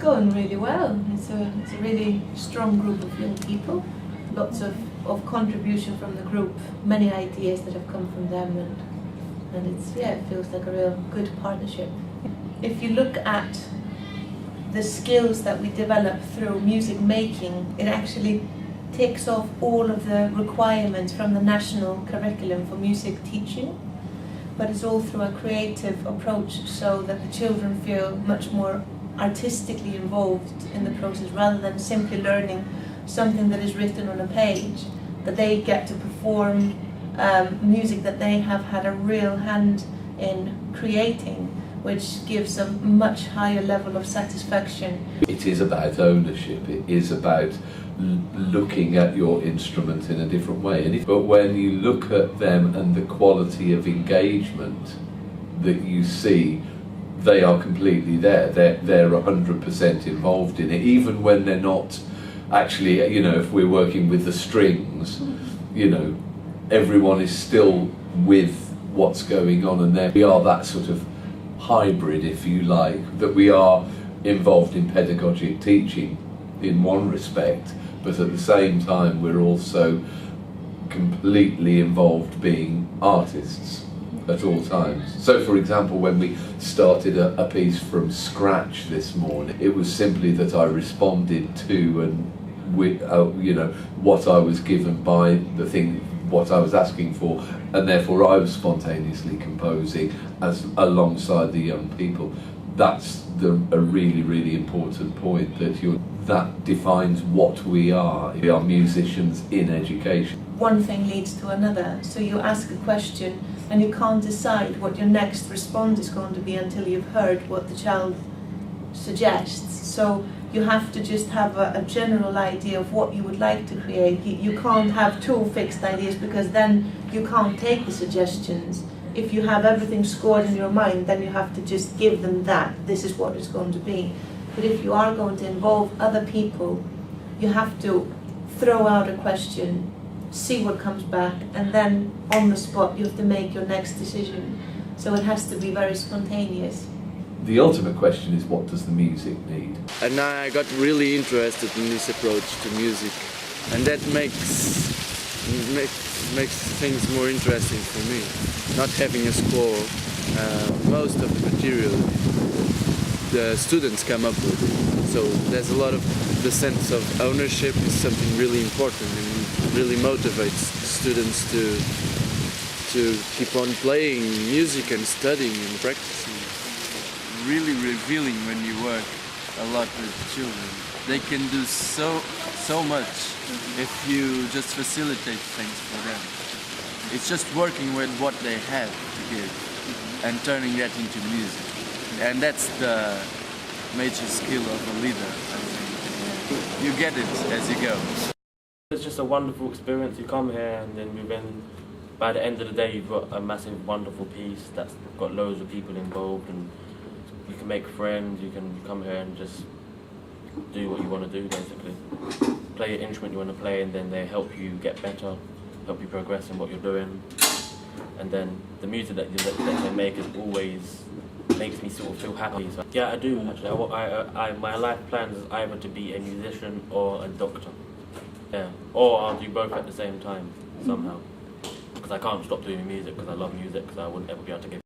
going really well. It's a really strong group of young people. Lots of contribution from the group, many ideas that have come from them, and it feels like a real good partnership. If you look at the skills that we develop through music making, it actually takes off all of the requirements from the national curriculum for music teaching, but it's all through a creative approach so that the children feel much more artistically involved in the process rather than simply learning something that is written on a page, that they get to perform music that they have had a real hand in creating, which gives a much higher level of satisfaction. It is about ownership, it is about looking at your instrument in a different way. But when you look at them and the quality of engagement that you see, they are completely there. They're 100% involved in it, even when they're not actually, if we're working with the strings, everyone is still with what's going on, and there we are, that sort of hybrid, if you like, that we are involved in pedagogic teaching in one respect, but at the same time we're also completely involved being artists at all times. So for example, when we started a piece from scratch this morning, it was simply that I responded to and what I was given by the thing, what I was asking for, and therefore I was spontaneously composing alongside the young people. That's a really, really important point, that defines what we are. We are musicians in education. One thing leads to another, so you ask a question and you can't decide what your next response is going to be until you've heard what the child suggests. So you have to just have a general idea of what you would like to create. You can't have two fixed ideas, because then you can't take the suggestions. If you have everything scored in your mind, then you have to just give them that. This is what it's going to be. But if you are going to involve other people, you have to throw out a question, see what comes back, and then on the spot you have to make your next decision. So it has to be very spontaneous. The ultimate question is, what does the music need? And I got really interested in this approach to music, and that makes things more interesting for me. Not having a score, most of the material the students come up with. So there's a lot of the sense of ownership is something really important and really motivates students to keep on playing music and studying and practicing. Really revealing when you work a lot with children. They can do so much if you just facilitate things for them. It's just working with what they have to give and turning that into music. And that's the major skill of a leader, I think. You get it as you go. It's just a wonderful experience. You come here and then by the end of the day you've got a massive, wonderful piece that's got loads of people involved, and you can make friends. You can come here and just do what you want to do, basically. Play an instrument you want to play, and then they help you get better, help you progress in what you're doing. And then the music that they make is always makes me sort of feel happy. So, yeah, I do actually. My life plans is either to be a musician or a doctor. Yeah, or I'll do both at the same time somehow. Because I can't stop doing music, because I love music, because I wouldn't ever be able to give